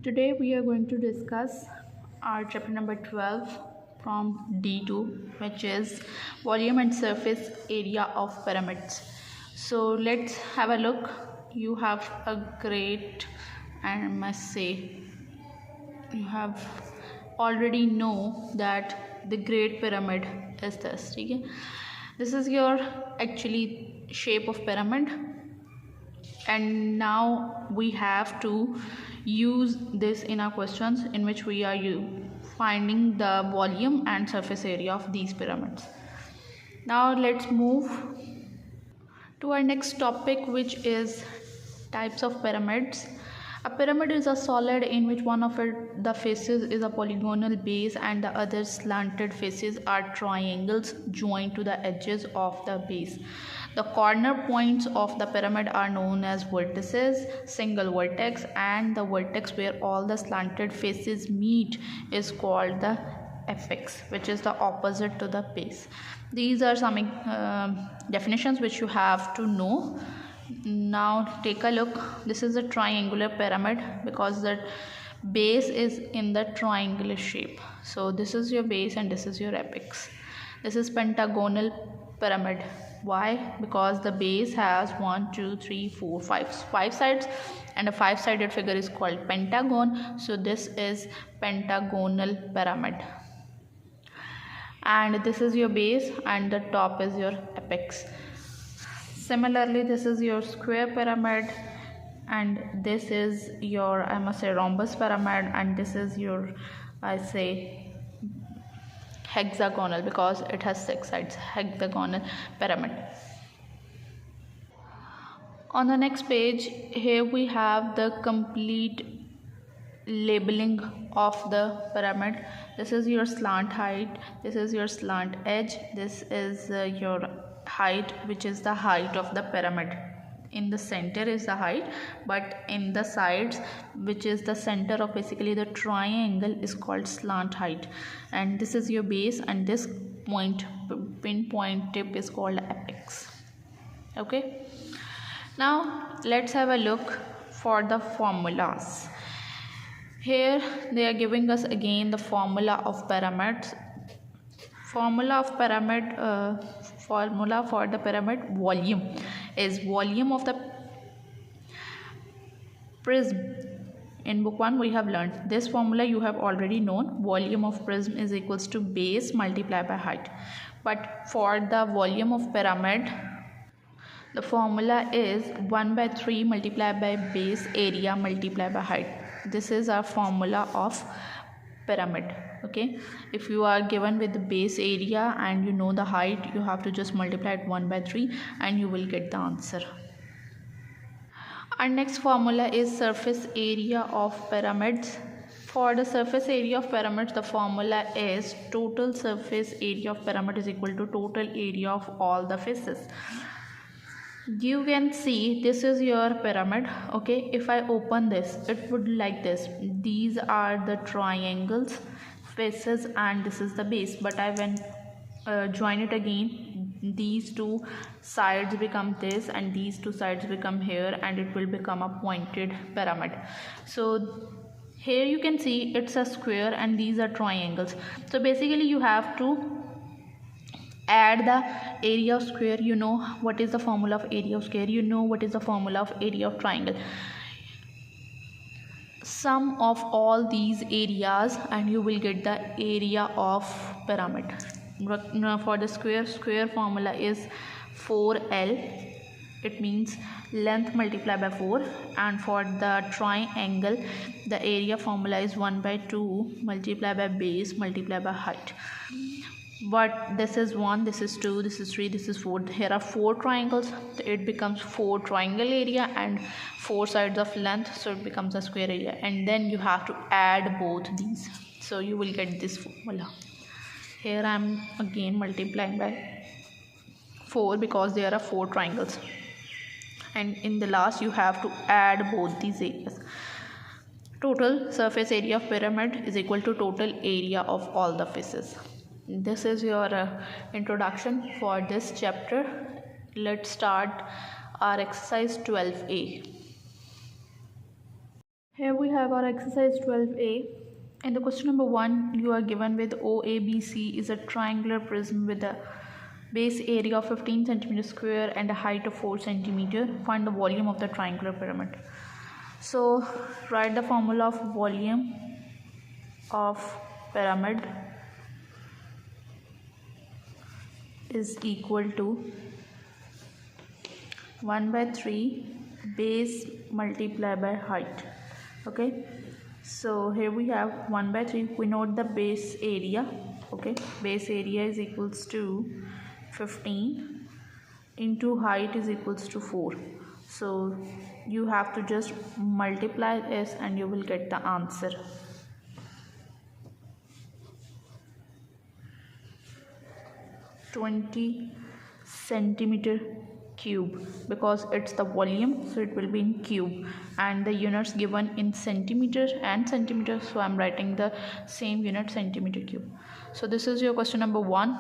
Today we are going to discuss our chapter number 12 from D2, which is volume and surface area of pyramids. So let's have a look. You have a great, and I must say, you have already know that the Great Pyramid is this. Okay? This is your actually shape of pyramid, and now we have to use this in our questions in which we are finding the volume and surface area of these pyramids. Now let's move to our next topic, which is types of pyramids. A pyramid is a solid in which one of the faces is a polygonal base and the other slanted faces are triangles joined to the edges of the base. The corner points of the pyramid are known as vertices, single vertex, and the vertex where all the slanted faces meet is called the apex, which is the opposite to the base. These are some definitions which you have to know. Now take a look. This is a triangular pyramid because the base is in the triangular shape. So this is your base and this is your apex. This is pentagonal pyramid. Why? Because the base has 1 2 3 4 5 sides, and a five-sided figure is called pentagon. So this is pentagonal pyramid, and this is your base and the top is your apex. Similarly, this is your square pyramid, and this is your, I must say, rhombus pyramid, and this is your, I say, hexagonal because it has 6 sides, hexagonal pyramid. On the next page, here we have the complete labeling of the pyramid. This is your slant height, this is your slant edge, this is your height, which is the height of the pyramid. In the center is the height, but in the sides, which is the center of basically the triangle, is called slant height. And this is your base, and this pinpoint tip is called apex. Okay, now let's have a look for the formulas. Here they are giving us again the formula of pyramids. Formula for the pyramid volume is volume of the prism. In book 1 we have learned this formula, you have already known. Volume of prism is equals to base multiplied by height. But for the volume of pyramid, the formula is 1/3 multiplied by base area multiplied by height. This is our formula of pyramid. Okay, if you are given with the base area and you know the height, you have to just multiply it 1/3 and you will get the answer. Our next formula is surface area of pyramids. For the surface area of pyramids, the formula is total surface area of pyramid is equal to total area of all the faces. You can see this is your pyramid. Okay, if I open this, it would like this. These are the triangles faces and this is the base, but I when join it again, these two sides become this and these two sides become here, and it will become a pointed pyramid. So here you can see it's a square and these are triangles. So basically you have to add the area of square. You know what is the formula of area of square, you know what is the formula of area of triangle. Sum of all these areas and you will get the area of pyramid. For the square formula is 4L, it means length multiplied by 4, and for the triangle the area formula is 1/2 multiplied by base multiplied by height. But this is 1, this is 2, this is 3, this is 4. Here are 4 triangles, it becomes 4 triangle area and 4 sides of length, so it becomes a square area, and then you have to add both these, so you will get this formula. Here I am again multiplying by 4 because there are 4 triangles, and in the last you have to add both these areas. Total surface area of pyramid is equal to total area of all the faces. This is your introduction for this chapter. Let's start our exercise 12A. Here we have our exercise 12a. In the question number 1, you are given with OABC is a triangular prism with a base area of 15 centimeter square and a height of 4 centimeter. Find the volume of the triangular pyramid. So write the formula of volume of pyramid is equal to 1 by 3 base multiplied by height. Okay, so here we have 1 by 3. We note the base area. Okay, base area is equals to 15 into height is equals to 4. So you have to just multiply this and you will get the answer. (20 centimeter cube, because it's the volume, so it will be in cube, and the units given in centimeters and centimeters, so I'm writing the same unit, centimeter cube. So this is your question number 1.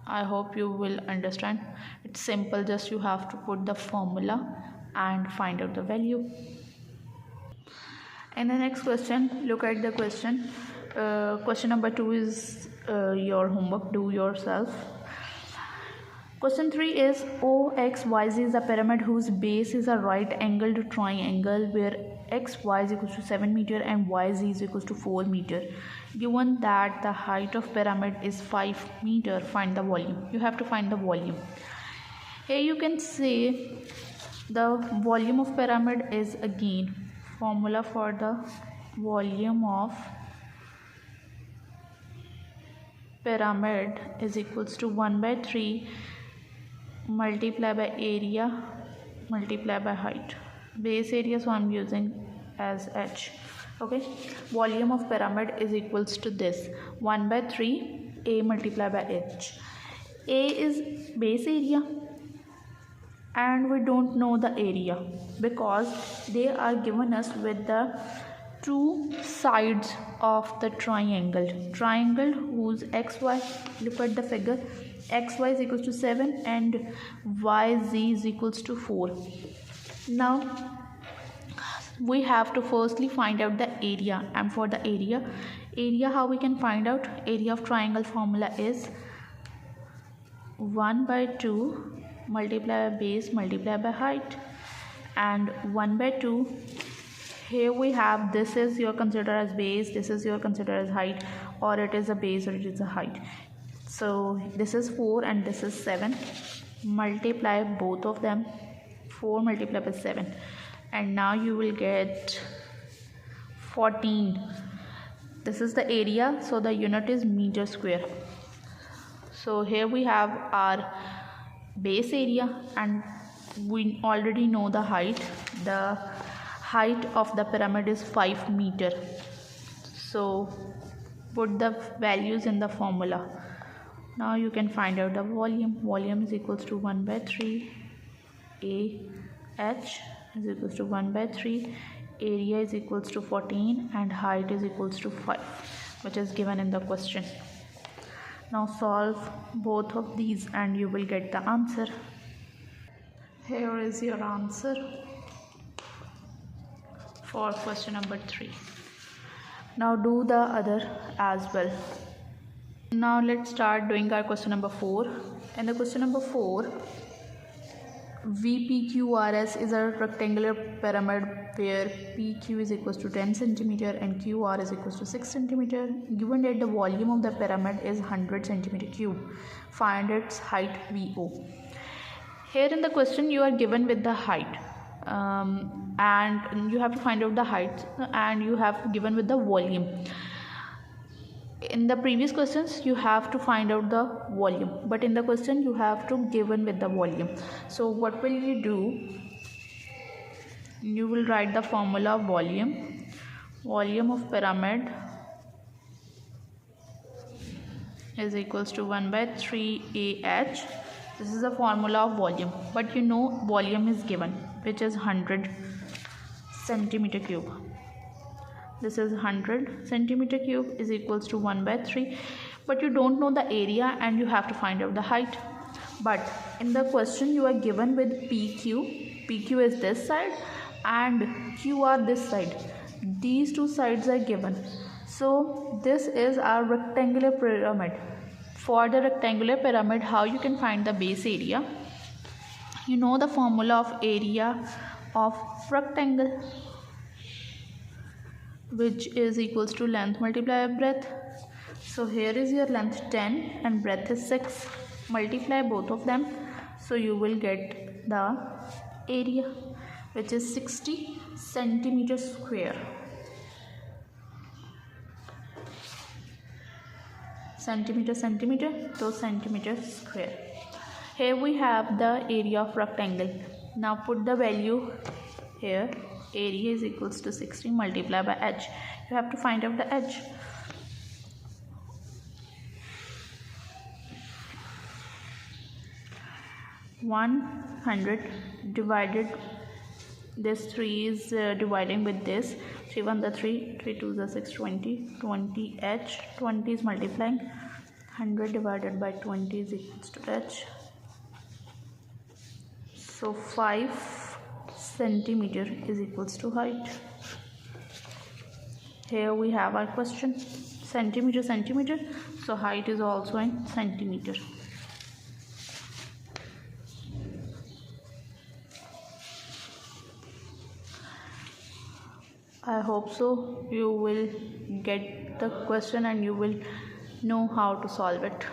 I hope you will understand. It's simple, just you have to put the formula and find out the value. And the next question, look at the question. Question number 2 is your homework, do yourself. Question 3 is OXYZ is a pyramid whose base is a right angled triangle where XY is equals to 7 meter and YZ is equals to 4 meter. Given that the height of pyramid is 5 meter, find the volume. You have to find the volume. Here you can see the volume of pyramid is again formula for the volume of pyramid is equals to 1 by 3 multiply by area multiply by height. Base area, so I'm using as h. Okay, volume of pyramid is equals to this 1 by 3 a multiply by h. A is base area and we don't know the area because they are given us with the two sides of the triangle whose xy, look at the figure, xy is equals to 7 and yz is equals to 4. Now we have to firstly find out the area, and for the area how we can find out? Area of triangle formula is 1 by 2 multiply by base multiply by height, and 1 by 2 here we have, this is your consider as base, this is your consider as height, or it is a base or it is a height. So this is 4 and this is 7. Multiply both of them, 4 multiplied by 7, and now you will get 14. This is the area, so the unit is meter square. So here we have our base area and we already know the height. The height of the pyramid is 5 meter. So put the values in the formula. Now you can find out the volume. Volume is equals to 1 by 3 a h is equals to 1 by 3 area is equals to 14 and height is equals to 5, which is given in the question. Now solve both of these and you will get the answer. Here is your answer for question number 3. Now do the other as well. Now let's start doing our question number 4. In the question number 4, VPQRS is a rectangular pyramid where PQ is equals to 10 centimeter and QR is equals to 6 centimeter. Given that the volume of the pyramid is 100 centimeter cube, find its height VO. Here in the question you are given with the height and you have to find out the height, and you have given with the volume. In the previous questions you have to find out the volume, but in the question you have to given with the volume. So what will you do? You will write the formula of volume of pyramid is equals to 1 by 3 AH. This is the formula of volume, but you know volume is given, which is 100 centimeter cube. This is 100 centimeter cube is equals to 1 by 3, but you don't know the area and you have to find out the height. But in the question you are given with PQ is this side and QR this side. these two sides are given. So this is our rectangular pyramid. For the rectangular pyramid, how you can find the base area? You know the formula of area of rectangle, which is equals to length multiplied by breadth. So here is your length 10 and breadth is 6. Multiply both of them, so you will get the area, which is 60 centimeters square. Centimeter, so centimeter square. Here we have the area of rectangle. Now put the value here. Area is equals to 60 multiplied by h. You have to find out the h. (100) divided, this 3 is dividing with this. 3 1 the 3, 3 2 the 6, 20, 20 h, 20 is multiplying. 100 divided by 20 is equals to h. So 5 centimeter is equals to height. Here we have our question. Centimeter, so height is also in centimeter. I hope so you will get the question and you will know how to solve it.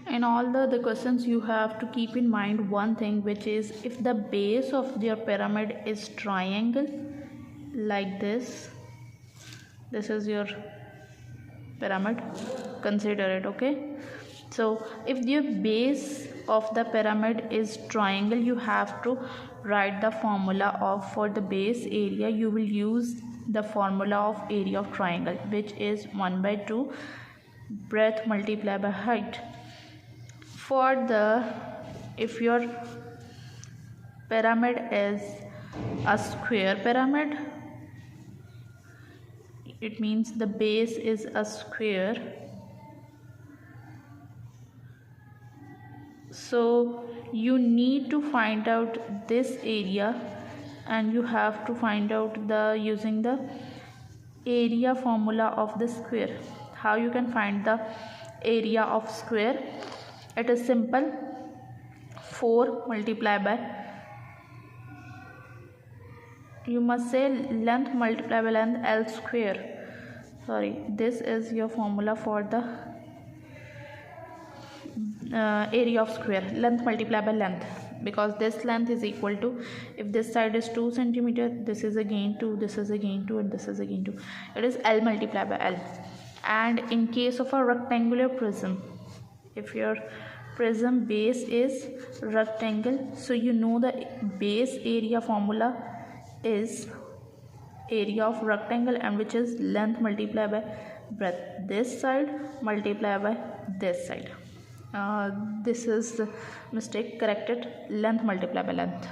In all the questions, you have to keep in mind one thing, which is if the base of your pyramid is triangle like this is your pyramid, consider it, okay? So if the base of the pyramid is triangle, you have to write the formula of, for the base area you will use the formula of area of triangle, which is 1/2 breadth multiplied by height. For the, if your pyramid is a square pyramid, it means the base is a square. So you need to find out this area and you have to find out the using the area formula of the square. How you can find the area of square? It is simple. 4 multiplied by, you must say length multiplied by length, L square. Sorry, this is your formula for the area of square, length multiplied by length, because this length is equal to, if this side is 2 centimeter, this is again 2, this is again 2, and this is again 2. It is L multiplied by L. And in case of a rectangular prism, if your prism base is rectangle, so you know the base area formula is area of rectangle, and which is length multiplied by breadth, this side multiplied by this side. This is the mistake, corrected, length multiplied by length.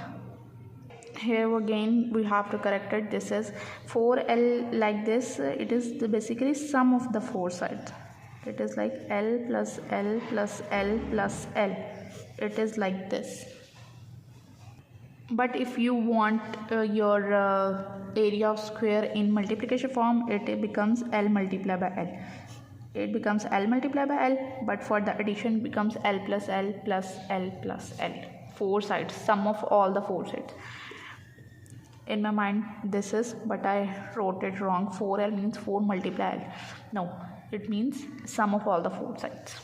Here again we have to correct it. This is 4L like this. It is basically sum of the four sides. It is like L plus L plus L plus L. It is like this. But if you want your area of square in multiplication form, it becomes L multiplied by L. It becomes L multiplied by L, but for the addition becomes L plus L plus L plus L. Four sides, sum of all the four sides. In my mind this is, but I wrote it wrong. 4L means 4 multiply L. No, it means sum of all the four sides.